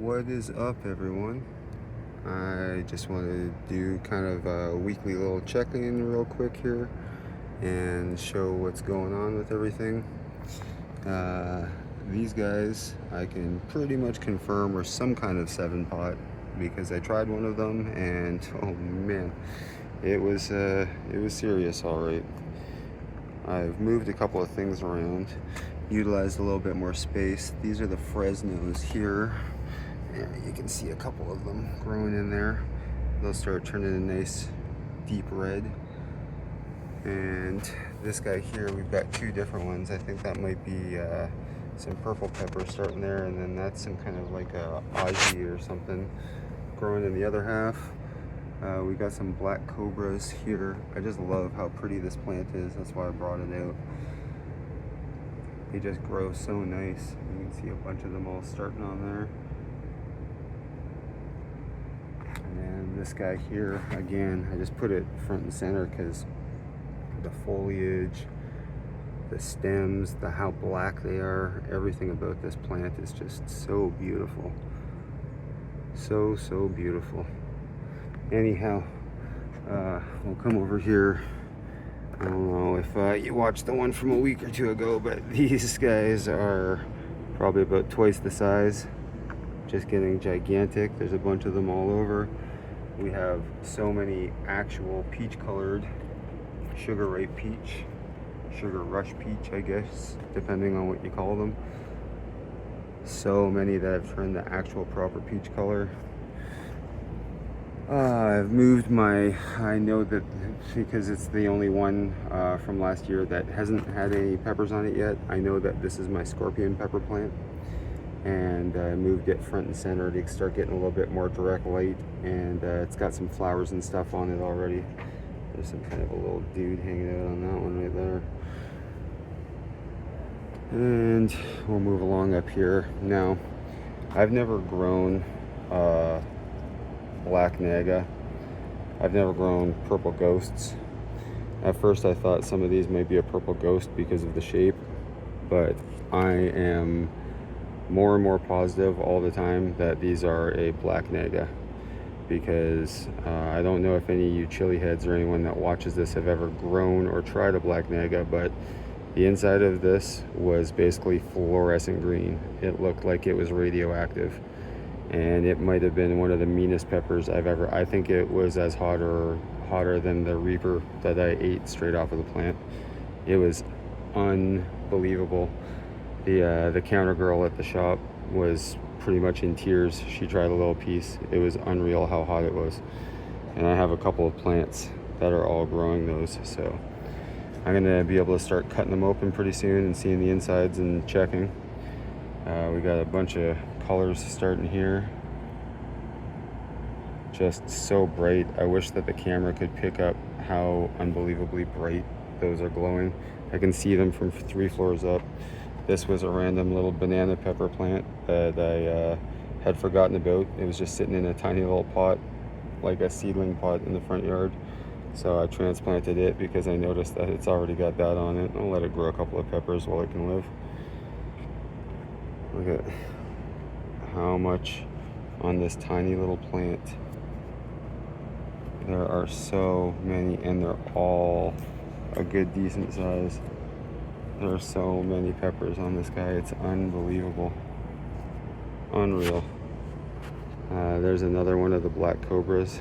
What is up, everyone? I just wanted to do kind of a weekly little check-in real quick here and show what's going on with everything. These guys I can pretty much confirm are some kind of 7-pot because I tried one of them and oh man, it was serious, all right. I've moved a couple of things around, utilized a little bit more space. These are the Fresnos here. And you can see a couple of them growing in there. They'll start turning a nice deep red. And this guy here, we've got two different ones. I think that might be some purple pepper starting there, and then that's some kind of like a Ozzy or something growing in the other half. We got some black cobras here. I just love how pretty this plant is. That's why I brought it out. They just grow so nice. You can see a bunch of them all starting on there. And this guy here, again, I just put it front and center because the foliage, the stems, how black they are, everything about this plant is just so beautiful. So beautiful. Anyhow, we'll come over here. I don't know if you watched the one from a week or two ago, but these guys are probably about twice the size. Just getting gigantic. There's a bunch of them all over. We have so many actual peach colored sugar ripe peach, sugar rush peach, I guess, depending on what you call them. So many that have turned the actual proper peach color. I've moved I know that because it's the only one from last year that hasn't had any peppers on it yet. I know that this is my scorpion pepper plant, and I moved it front and center to start getting a little bit more direct light, and it's got some flowers and stuff on it already. There's some kind of a little dude hanging out on that one right there. And we'll move along up here. Now, I've never grown black naga. I've never grown purple ghosts. At first I thought some of these might be a purple ghost because of the shape, but I am more and more positive all the time that these are a black naga, because I don't know if any of you chili heads or anyone that watches this have ever grown or tried a black naga, but the inside of this was basically fluorescent green. It looked like it was radioactive, and it might have been one of the meanest peppers I've ever. I think it was as hotter than the Reaper that I ate straight off of the plant. It was unbelievable. The counter girl at the shop was pretty much in tears. She tried a little piece. It was unreal how hot it was. And I have a couple of plants that are all growing those, so I'm gonna be able to start cutting them open pretty soon and seeing the insides and checking. We got a bunch of colors starting here. Just so bright. I wish that the camera could pick up how unbelievably bright those are glowing. I can see them from 3 floors up. This was a random little banana pepper plant that I had forgotten about. It was just sitting in a tiny little pot, like a seedling pot in the front yard. So I transplanted it because I noticed that it's already got that on it. I'll let it grow a couple of peppers while it can live. Look at how much on this tiny little plant. There are so many, and they're all a good decent size. There are so many peppers on this guy. It's unbelievable. Unreal. There's another one of the black cobras.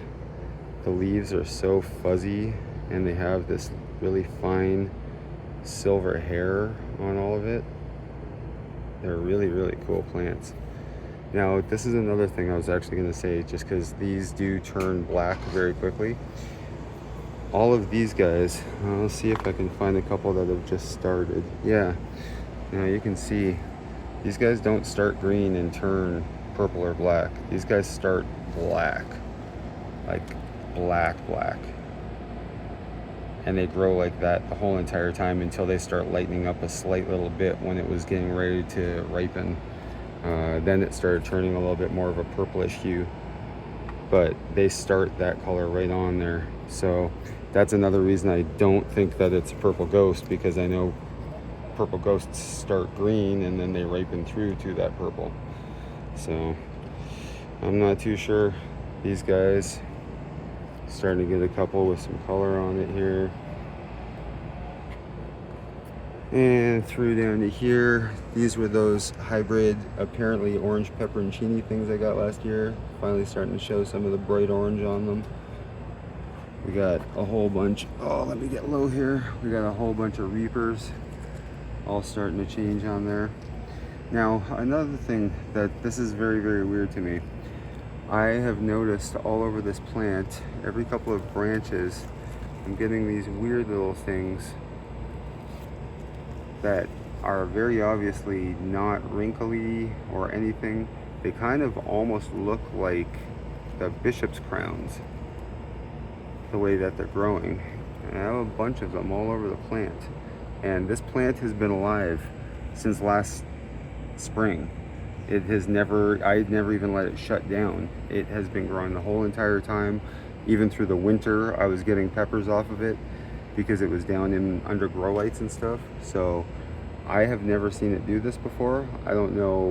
The leaves are so fuzzy, and they have this really fine silver hair on all of it. They're really cool plants. Now, this is another thing I was actually going to say, just because these do turn black very quickly. All of these guys, I'll see if I can find a couple that have just started. Yeah, now you can see these guys don't start green and turn purple or black. These guys start black, like black. And they grow like that the whole entire time until they start lightening up a slight little bit when it was getting ready to ripen. Then it started turning a little bit more of a purplish hue, but they start that color right on there. So that's another reason I don't think that it's a purple ghost, because I know purple ghosts start green and then they ripen through to that purple. So I'm not too sure. These guys starting to get a couple with some color on it here. And through down to here, these were those hybrid, apparently orange pepperoncini things I got last year. Finally starting to show some of the bright orange on them. We got a whole bunch, oh, let me get low here. We got a whole bunch of reapers all starting to change on there. Now, another thing that this is very, very weird to me. I have noticed all over this plant, every couple of branches, I'm getting these weird little things that are very obviously not wrinkly or anything. They kind of almost look like the bishop's crowns, the way that they're growing. And I have a bunch of them all over the plant. And this plant has been alive since last spring. It has never, I'd never even let it shut down. It has been growing the whole entire time. Even through the winter, I was getting peppers off of it because it was down in under grow lights and stuff. So I have never seen it do this before. I don't know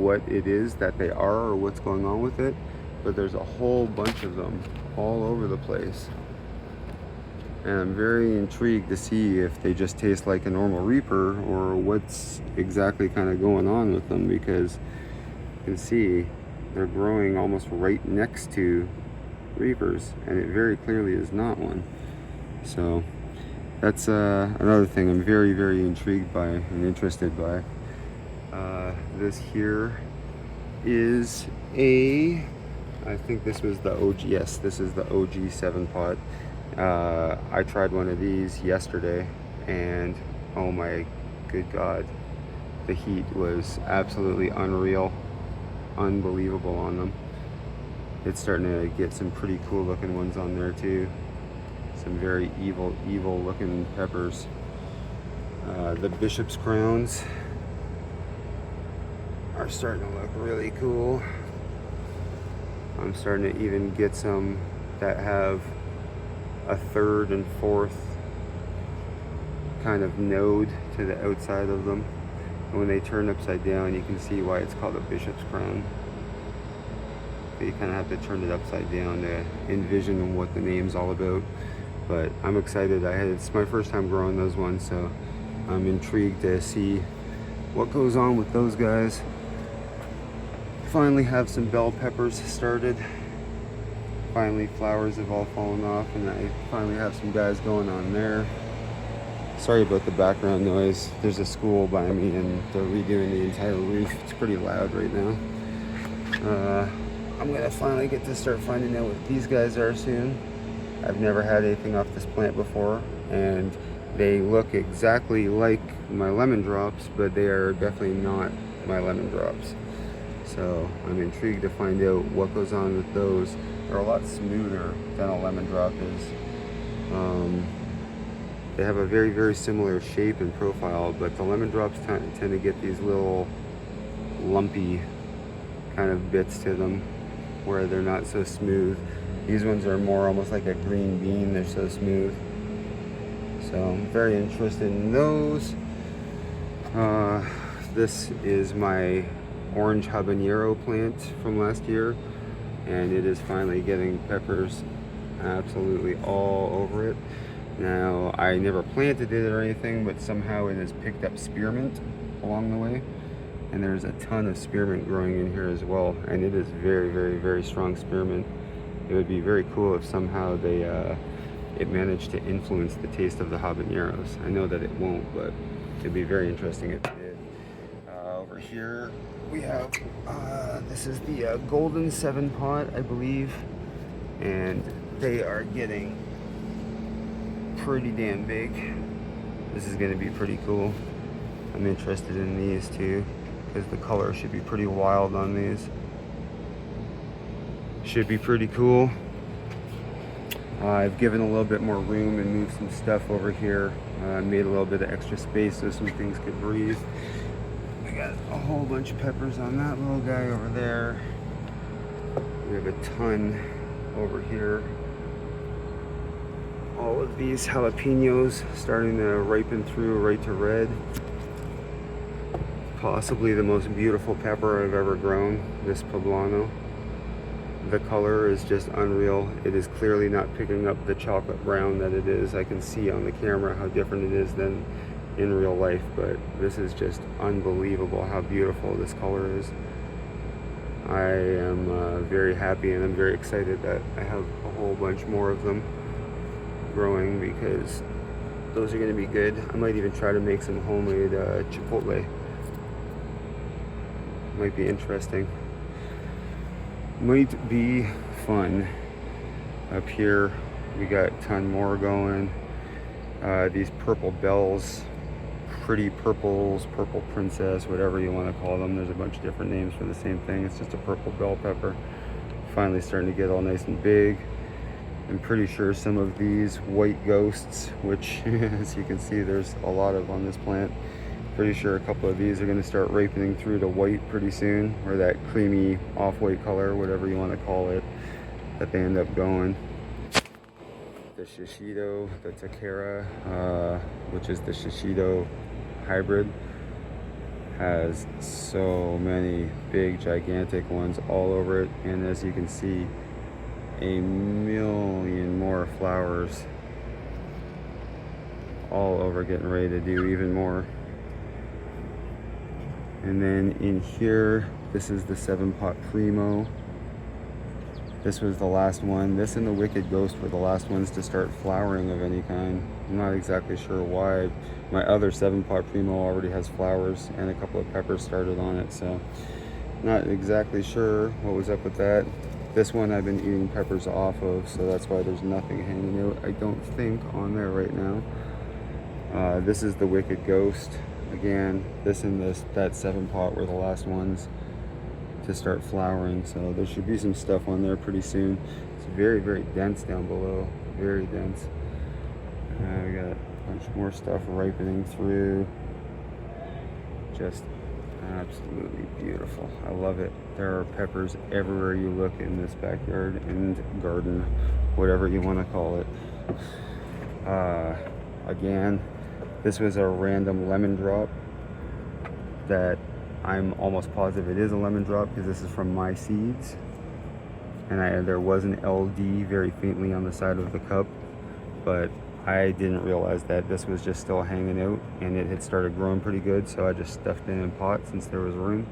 what it is that they are or what's going on with it, but there's a whole bunch of them all over the place. And I'm very intrigued to see if they just taste like a normal reaper or what's exactly kind of going on with them, because you can see they're growing almost right next to reapers, and it very clearly is not one. So that's another thing I'm very, very intrigued by and interested by. This here is I think this was the OG, yes, this is the OG 7-pot. I tried one of these yesterday, and oh my good God, the heat was absolutely unreal, unbelievable on them. It's starting to get some pretty cool looking ones on there too. Some very evil looking peppers. The bishop's crowns are starting to look really cool. I'm starting to even get some that have a third and fourth kind of node to the outside of them. And when they turn upside down, you can see why it's called a bishop's crown. You kind of have to turn it upside down to envision what the name's all about. But I'm excited. It's my first time growing those ones, so I'm intrigued to see what goes on with those guys. Finally have some bell peppers started. Finally flowers have all fallen off, and I finally have some guys going on there. Sorry about the background noise. There's a school by me and they're redoing the entire roof. It's pretty loud right now. I'm gonna finally get to start finding out what these guys are soon. I've never had anything off this plant before, and they look exactly like my lemon drops, but they are definitely not my lemon drops. So I'm intrigued to find out what goes on with those. They're a lot smoother than a lemon drop is. They have a very, very similar shape and profile, but the lemon drops tend to get these little lumpy kind of bits to them where they're not so smooth. These ones are more almost like a green bean. They're so smooth. So I'm very interested in those. This is my orange habanero plant from last year, and it is finally getting peppers absolutely all over it. Now, I never planted it or anything, but somehow it has picked up spearmint along the way, and there's a ton of spearmint growing in here as well, and it is very, very, very strong spearmint. It would be very cool if somehow it managed to influence the taste of the habaneros. I know that it won't, but it'd be very interesting if it did. Over here we have, this is the golden 7-pot, I believe, and they are getting pretty damn big. This is going to be pretty cool. I'm interested in these too, because the color should be pretty wild on these. Should be pretty cool. I've given a little bit more room and moved some stuff over here. Made a little bit of extra space so some things could breathe. We got a whole bunch of peppers on that little guy over there. We have a ton over here. All of these jalapenos starting to ripen through right to red. Possibly the most beautiful pepper I've ever grown, this poblano. The color is just unreal. It is clearly not picking up the chocolate brown that it is. I can see on the camera how different it is than in real life, but this is just unbelievable how beautiful this color is. I am very happy, and I'm very excited that I have a whole bunch more of them growing, because those are going to be good. I might even try to make some homemade chipotle. Might be interesting. Might be fun. Up here we got a ton more going. These purple bells, pretty purples, purple princess, whatever you want to call them. There's a bunch of different names for the same thing. It's just a purple bell pepper. Finally starting to get all nice and big. I'm pretty sure some of these white ghosts, which as you can see there's a lot of on this plant, pretty sure a couple of these are going to start ripening through to white pretty soon, or that creamy off-white color, whatever you want to call it, that they end up going. The Shishido, the Takara, which is the Shishido hybrid, has so many big gigantic ones all over it, and as you can see, a million more flowers all over, getting ready to do even more. And then in here, this is the 7-pot Primo. This was the last one. This and the Wicked Ghost were the last ones to start flowering of any kind. I'm not exactly sure why. My other 7-pot Primo already has flowers, and a couple of peppers started on it, so not exactly sure what was up with that. This one I've been eating peppers off of, so that's why there's nothing hanging out, I don't think, on there right now. This is the Wicked Ghost. Again, this and that 7-pot were the last ones to start flowering, so there should be some stuff on there pretty soon. It's very, very dense down below, very dense. We got a bunch more stuff ripening through. Just absolutely beautiful. I love it. There are peppers everywhere you look in this backyard and garden, whatever you want to call it. Again, this was a random lemon drop that I'm almost positive it is a lemon drop, because this is from my seeds, and there was an LD very faintly on the side of the cup, but I didn't realize that this was just still hanging out, and it had started growing pretty good, so I just stuffed it in pot since there was room.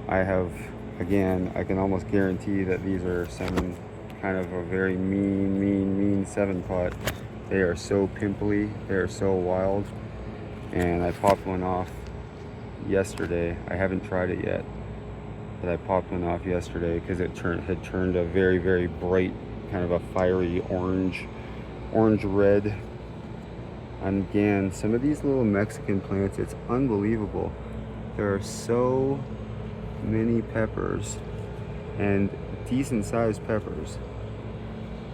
I have, again, I can almost guarantee that these are some kind of a very mean 7-pot. They are so pimply, they are so wild, and I popped one off yesterday. I haven't tried it yet, but I popped one off yesterday because it had turned a very, very bright, kind of a fiery orange red. And again, some of these little Mexican plants, it's unbelievable. There are so many peppers, and decent sized peppers,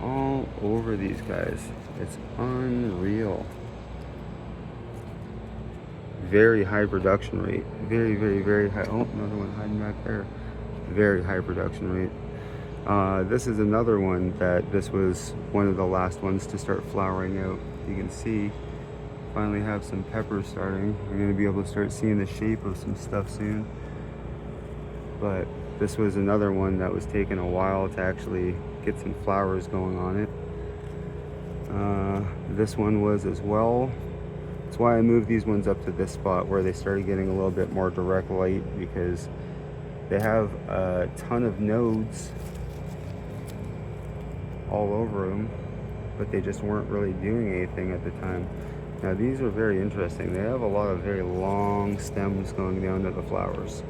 all over these guys. It's unreal. Very high production rate. Very, very, very high. Oh, another one hiding back there. Very high production rate. This is another one that this was one of the last ones to start flowering out. You can see, finally have some peppers starting. We're going to be able to start seeing the shape of some stuff soon. But this was another one that was taking a while to actually get some flowers going on it. This one was as well. That's why I moved these ones up to this spot where they started getting a little bit more direct light, because they have a ton of nodes all over them, but they just weren't really doing anything at the time. Now these are very interesting. They have a lot of very long stems going down to the flowers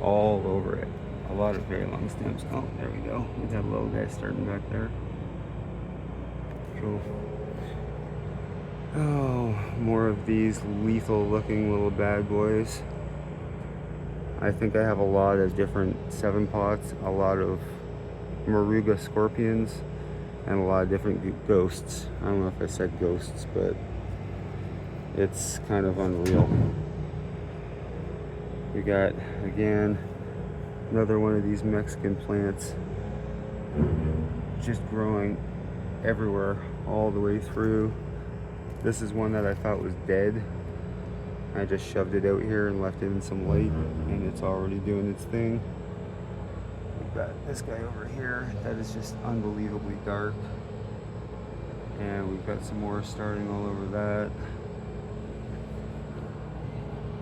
all over it. A lot of very long stems. Oh, there we go. We got a little guy starting back there. Cool. Oh, more of these lethal looking little bad boys. I think I have a lot of different 7-pots, a lot of Moruga scorpions, and a lot of different ghosts. I don't know if I said ghosts, but it's kind of unreal. We got, again, another one of these Mexican plants just growing everywhere all the way through. This is one that I thought was dead. I just shoved it out here and left it in some light, and it's already doing its thing. we've got this guy over here that is just unbelievably dark. And we've got some more starting all over that.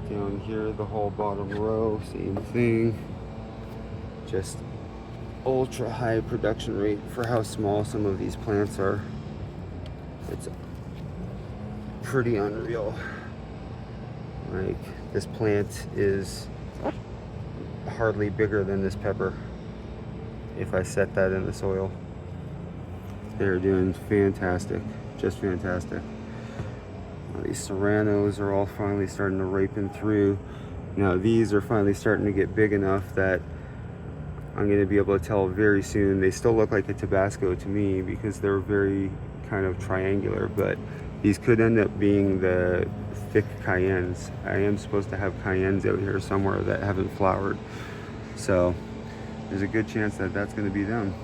Down here, the whole bottom row, same thing. Just ultra high production rate for how small some of these plants are. It's pretty unreal. Like, this plant is hardly bigger than this pepper if I set that in the soil. They're doing fantastic, just fantastic. These serranos are all finally starting to ripen through. Now these are finally starting to get big enough that I'm going to be able to tell very soon. They still look like a Tabasco to me because they're very kind of triangular, but these could end up being the thick cayennes. I am supposed to have cayennes out here somewhere that haven't flowered, so there's a good chance that that's going to be them.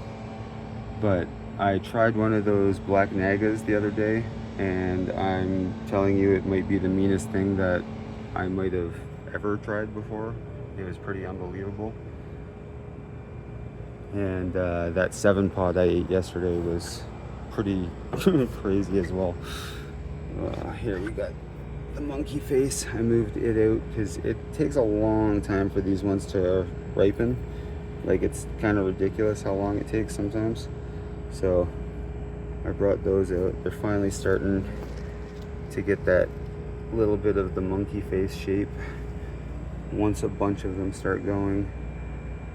But I tried one of those black nagas the other day, and I'm telling you, it might be the meanest thing that I might have ever tried before. It was pretty unbelievable. And that 7 pod I ate yesterday was pretty crazy as well. Here we got the monkey face. I moved it out because it takes a long time for these ones to ripen. Like, it's kind of ridiculous how long it takes sometimes. So I brought those out. They're finally starting to get that little bit of the monkey face shape. Once a bunch of them start going,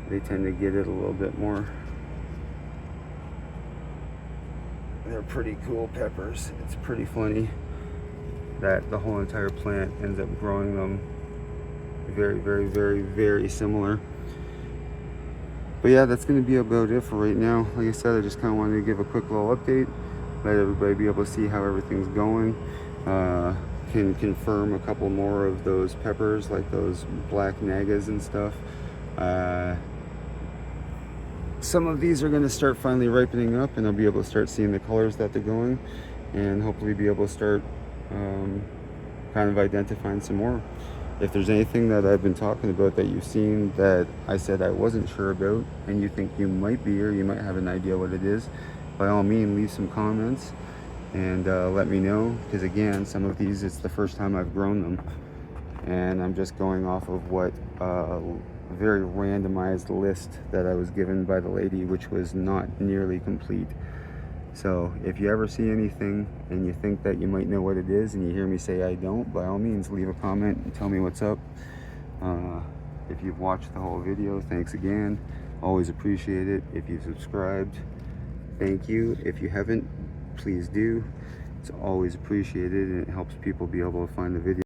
they tend to get it a little bit more. They're pretty cool peppers. It's pretty funny that the whole entire plant ends up growing them very, very, very, very similar. But yeah, that's going to be about it for right now. Like I said, I just kind of wanted to give a quick little update, let everybody be able to see how everything's going. Can confirm a couple more of those peppers, like those black nagas and stuff. Some of these are going to start finally ripening up, and I'll be able to start seeing the colors that they're going, and hopefully be able to start kind of identifying some more. If there's anything that I've been talking about that you've seen that I said I wasn't sure about, and you think you might be, or you might have an idea what it is, by all means leave some comments and let me know, because again, some of these, it's the first time I've grown them, and I'm just going off of what a very randomized list that I was given by the lady, which was not nearly complete. So if you ever see anything and you think that you might know what it is and you hear me say I don't, by all means leave a comment and tell me what's up. If you've watched the whole video, thanks again. Always appreciate it. If you've subscribed, thank you. If you haven't, please do. It's always appreciated, and it helps people be able to find the video.